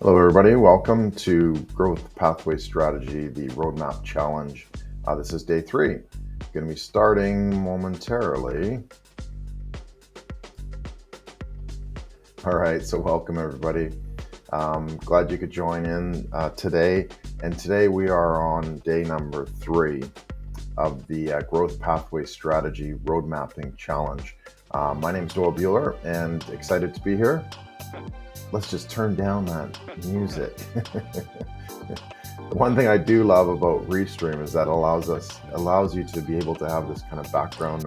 Hello, everybody. Welcome to Growth Pathway Strategy, the Roadmap Challenge. This is day 3. Going to be starting momentarily. All right, so welcome, everybody. Glad you could join in today. And today we are on day number 3 of the Growth Pathway Strategy Roadmapping Challenge. My name is Doyle Buehler, and excited to be here. Let's just turn down that music. The one thing I do love about Restream is that it allows you to be able to have this kind of background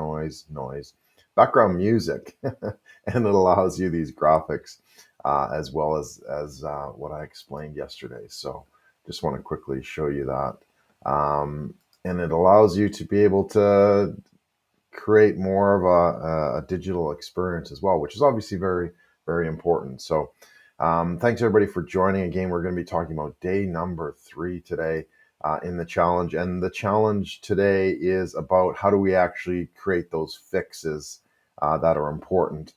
background music, and it allows you these graphics as well as what I explained yesterday. So just want to quickly show you that. And it allows you to be able to create more of a digital experience as well, which is obviously very, very important. So thanks everybody for joining. Again, we're going to be talking about day number 3 today in the challenge. And the challenge today is about how do we actually create those fixes that are important.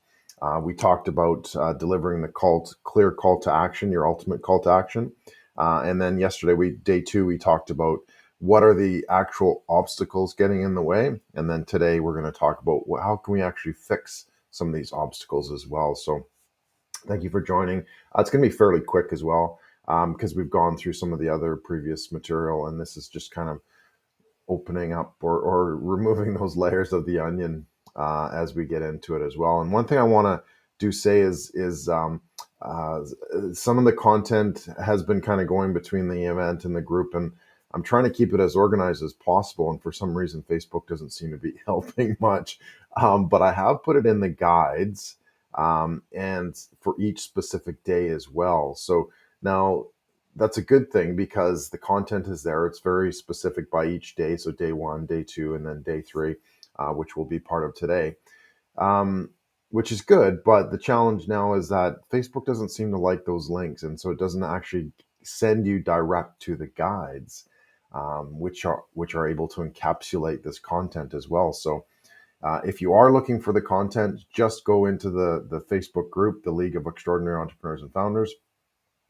We talked about delivering the clear call to action, your ultimate call to action. And then yesterday, day 2, we talked about what are the actual obstacles getting in the way. And then today we're going to talk about how can we actually fix some of these obstacles as well. So thank you for joining. It's going to be fairly quick as well because we've gone through some of the other previous material, and this is just kind of opening up or removing those layers of the onion as we get into it as well. And one thing I want to say is some of the content has been kind of going between the event and the group, and I'm trying to keep it as organized as possible. And for some reason, Facebook doesn't seem to be helping much. But I have put it in the guides and for each specific day as well. So now that's a good thing because the content is there. It's very specific by each day. So day 1, day 2, and then day 3, which will be part of today, which is good. But the challenge now is that Facebook doesn't seem to like those links. And so it doesn't actually send you direct to the guides, which are able to encapsulate this content as well. So if you are looking for the content, just go into the Facebook group, the League of Extraordinary Entrepreneurs and Founders,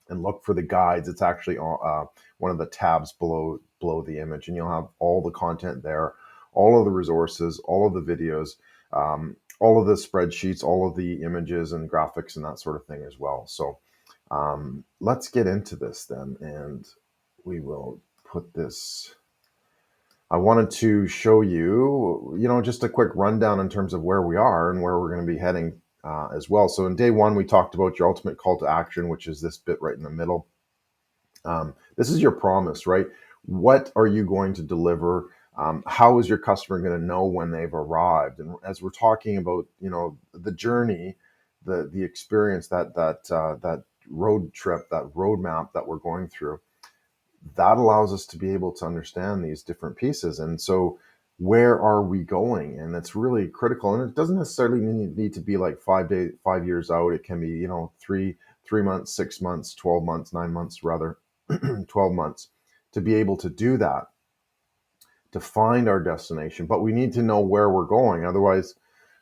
and look for the guides. It's actually one of the tabs below the image, and you'll have all the content there, all of the resources, all of the videos, all of the spreadsheets, all of the images and graphics and that sort of thing as well. So let's get into this then, and we will put this. I wanted to show you, just a quick rundown in terms of where we are and where we're going to be heading as well. So in day 1, we talked about your ultimate call to action, which is this bit right in the middle. This is your promise, right? What are you going to deliver? How is your customer going to know when they've arrived? And as we're talking about, the journey, the experience, that road trip, that roadmap that we're going through, that allows us to be able to understand these different pieces. And so where are we going? And it's really critical. And it doesn't necessarily need to be like 5 years out. It can be, 3 months, 6 months, 12 months, 9 months, rather 12 months to be able to do that, to find our destination. But we need to know where we're going. Otherwise,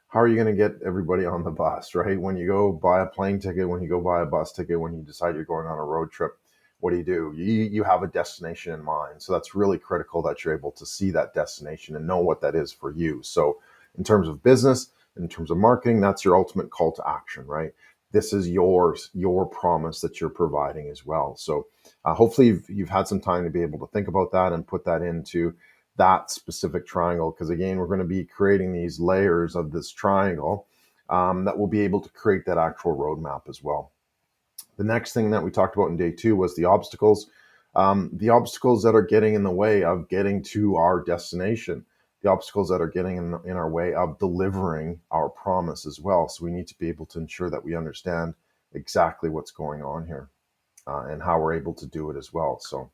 how are you going to get everybody on the bus, right? When you go buy a plane ticket, when you go buy a bus ticket, when you decide you're going on a road trip, what do? You have a destination in mind. So that's really critical that you're able to see that destination and know what that is for you. So in terms of business, in terms of marketing, that's your ultimate call to action, right? This is your promise that you're providing as well. So hopefully you've had some time to be able to think about that and put that into that specific triangle, because again, we're going to be creating these layers of this triangle that will be able to create that actual roadmap as well. The next thing that we talked about in day 2 was the obstacles that are getting in the way of getting to our destination, the obstacles that are getting in our way of delivering our promise as well. So we need to be able to ensure that we understand exactly what's going on here and how we're able to do it as well. So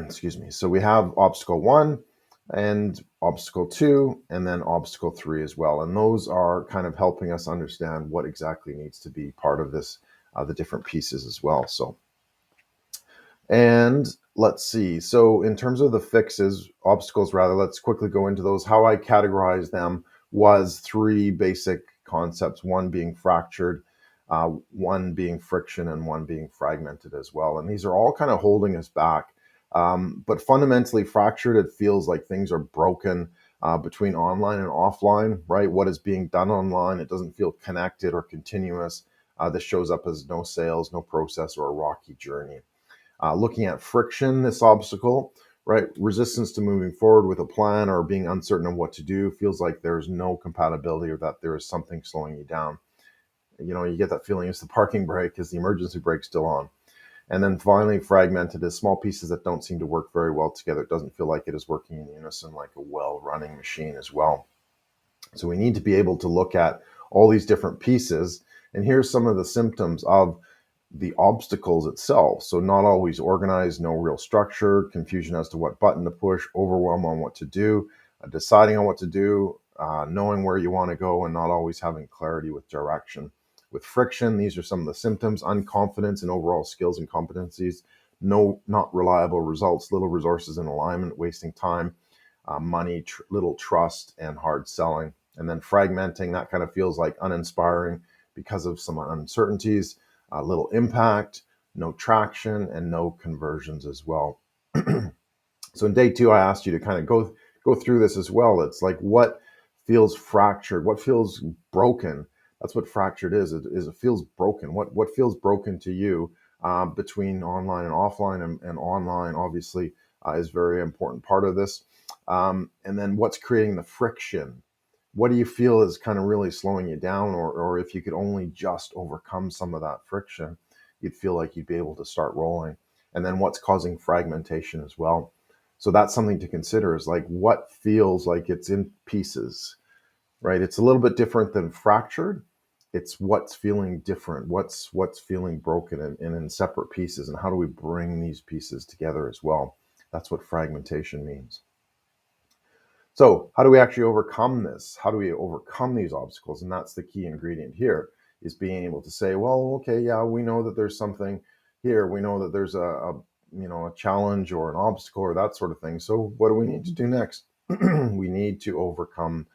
excuse me. So we have obstacle 1 and obstacle 2, and then obstacle 3 as well. And those are kind of helping us understand what exactly needs to be part of this, the different pieces as well. So, and let's see. So in terms of the fixes, obstacles rather, let's quickly go into those. How I categorize them was 3 basic concepts, 1 being fractured, one being friction and one being fragmented as well. And these are all kind of holding us back. But fundamentally fractured, it feels like things are broken between online and offline, right? What is being done online, it doesn't feel connected or continuous. This shows up as no sales, no process, or a rocky journey. Looking at friction, this obstacle, right? Resistance to moving forward with a plan or being uncertain of what to do, feels like there's no compatibility or that there is something slowing you down. You get that feeling, is the parking brake, is the emergency brake still on? And then finally, fragmented is small pieces that don't seem to work very well together. It doesn't feel like it is working in unison like a well-running machine as well. So we need to be able to look at all these different pieces. And here's some of the symptoms of the obstacles itself. So not always organized, no real structure, confusion as to what button to push, overwhelm on what to do, deciding on what to do, knowing where you want to go, and not always having clarity with direction. With friction, these are some of the symptoms: unconfidence in overall skills and competencies, not reliable results, little resources in alignment, wasting time, money, little trust, and hard selling. And then fragmenting, that kind of feels like uninspiring because of some uncertainties, little impact, no traction, and no conversions as well. So in day 2, I asked you to kind of go through this as well. It's like, what feels fractured? What feels broken? That's what fractured is. It feels broken. What feels broken to you between online and offline, and online obviously is a very important part of this. And then what's creating the friction? What do you feel is kind of really slowing you down? Or if you could only just overcome some of that friction, you'd feel like you'd be able to start rolling. And then what's causing fragmentation as well? So that's something to consider, is like, what feels like it's in pieces, right? It's a little bit different than fractured. It's what's feeling different, what's feeling broken and in separate pieces, and how do we bring these pieces together as well? That's what fragmentation means. So how do we actually overcome this? How do we overcome these obstacles? And that's the key ingredient here, is being able to say, well, okay, yeah, we know that there's something here. We know that there's a challenge or an obstacle or that sort of thing. So what do we need to do next? We need to overcome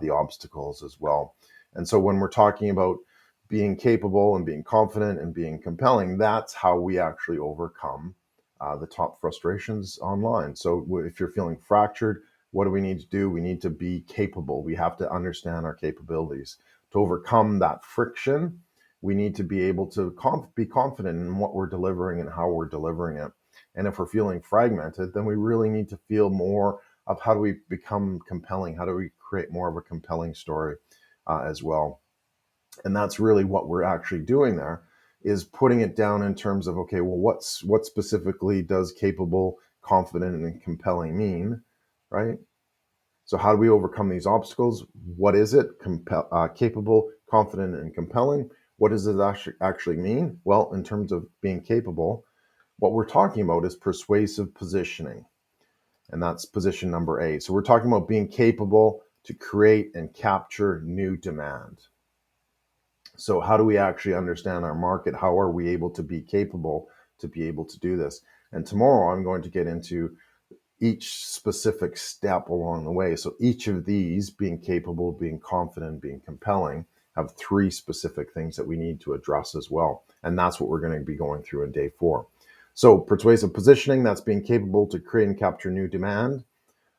the obstacles as well. And so when we're talking about being capable and being confident and being compelling, that's how we actually overcome the top frustrations online. So if you're feeling fractured, what do we need to do? We need to be capable. We have to understand our capabilities. To overcome that friction, we need to be able to be confident in what we're delivering and how we're delivering it. And if we're feeling fragmented, then we really need to feel more of, how do we become compelling? How do we create more of a compelling story as well? And that's really what we're actually doing there, is putting it down in terms of, okay, well, what specifically does capable, confident, and compelling mean, right? So how do we overcome these obstacles? What is it? Capable, confident, and compelling. What does it actually mean? Well, in terms of being capable, what we're talking about is persuasive positioning. And that's position number A. So we're talking about being capable to create and capture new demand. So how do we actually understand our market? How are we able to be capable to be able to do this? And tomorrow I'm going to get into each specific step along the way. So each of these, being capable, being confident, being compelling, have 3 specific things that we need to address as well. And that's what we're going to be going through in day 4. So persuasive positioning, that's being capable to create and capture new demand.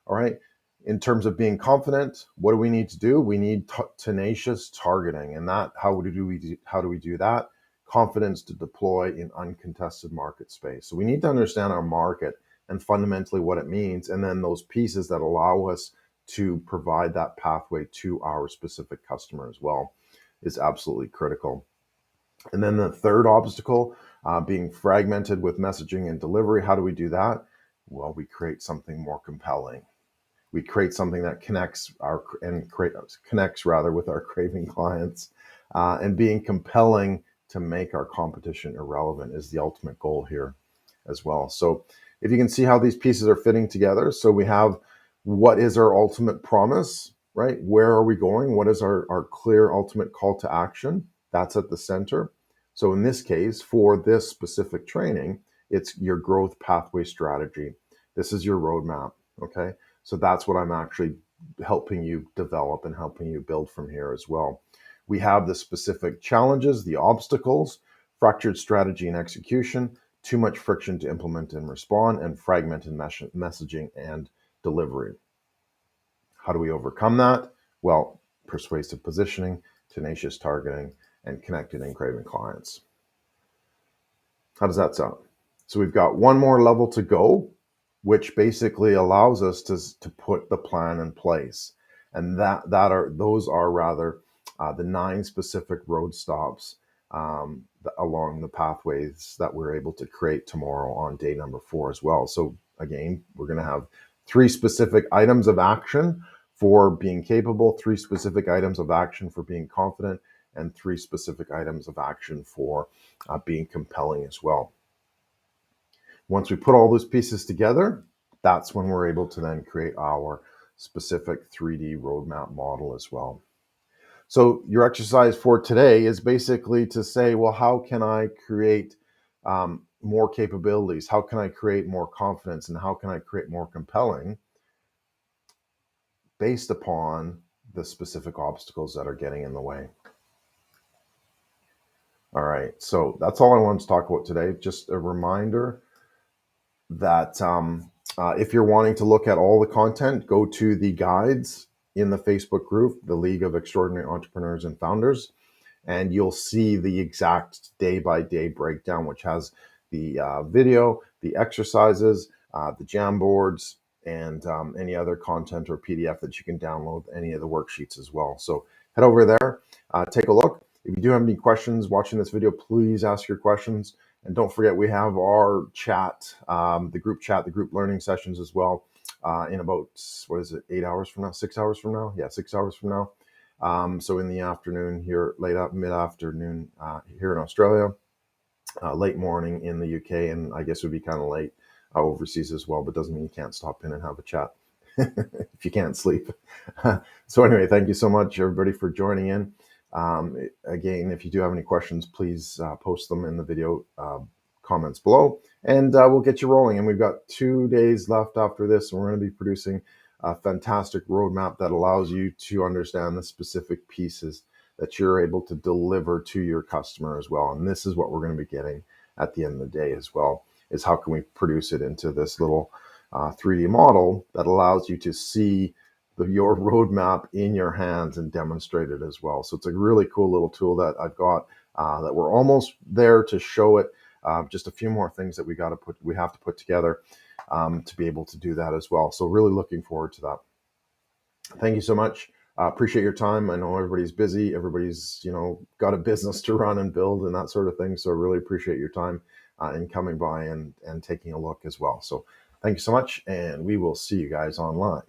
All right. In terms of being confident, what do we need to do? We need tenacious targeting. And that, how do we do that? Confidence to deploy in uncontested market space. So we need to understand our market and fundamentally what it means, and then those pieces that allow us to provide that pathway to our specific customer as well is absolutely critical. And then the third obstacle, being fragmented with messaging and delivery. How do we do that? Well, we create something more compelling. We create something that connects with our craving clients, and being compelling to make our competition irrelevant is the ultimate goal here as well. So if you can see how these pieces are fitting together, so we have, what is our ultimate promise, right? Where are we going? What is our clear ultimate call to action? That's at the center. So in this case, for this specific training, it's your growth pathway strategy. This is your roadmap, okay? So that's what I'm actually helping you develop and helping you build from here as well. We have the specific challenges, the obstacles, fractured strategy and execution, too much friction to implement and respond, and fragmented messaging and delivery. How do we overcome that? Well, persuasive positioning, tenacious targeting, and connected and craving clients. How does that sound? So we've got one more level to go, which basically allows us to put the plan in place. And those are rather the 9 specific road stops along the pathways that we're able to create tomorrow on day number 4 as well. So again, we're going to have 3 specific items of action for being capable, 3 specific items of action for being confident, and 3 specific items of action for being compelling as well. Once we put all those pieces together, that's when we're able to then create our specific 3D roadmap model as well. So your exercise for today is basically to say, well, how can I create more capabilities? How can I create more confidence? And how can I create more compelling based upon the specific obstacles that are getting in the way? All right, so that's all I wanted to talk about today. Just a reminder that if you're wanting to look at all the content, go to the guides in the Facebook group, the League of Extraordinary Entrepreneurs and Founders, and you'll see the exact day-by-day breakdown, which has the video, the exercises, the jam boards, and any other content or PDF that you can download, any of the worksheets as well. So head over there, take a look. If you do have any questions watching this video, please ask your questions. And don't forget, we have our chat, the group learning sessions as well in about, 8 hours from now, 6 hours from now? Yeah, 6 hours from now. So in the afternoon here, mid-afternoon here in Australia, late morning in the UK, and I guess it would be kind of late overseas as well, but doesn't mean you can't stop in and have a chat if you can't sleep. So anyway, thank you so much, everybody, for joining in. Again, if you do have any questions, please post them in the video comments below, and we'll get you rolling. And we've got 2 days left after this, and we're going to be producing a fantastic roadmap that allows you to understand the specific pieces that you're able to deliver to your customer as well. And this is what we're going to be getting at the end of the day as well, is how can we produce it into this little 3D model that allows you to see your roadmap in your hands and demonstrate it as well. So it's a really cool little tool that I've got that we're almost there to show it. Just a few more things that we have to put together to be able to do that as well. So really looking forward to that. Thank you so much. Appreciate your time. I know everybody's busy. Everybody's, got a business to run and build and that sort of thing. So I really appreciate your time in coming by and taking a look as well. So thank you so much, and we will see you guys online.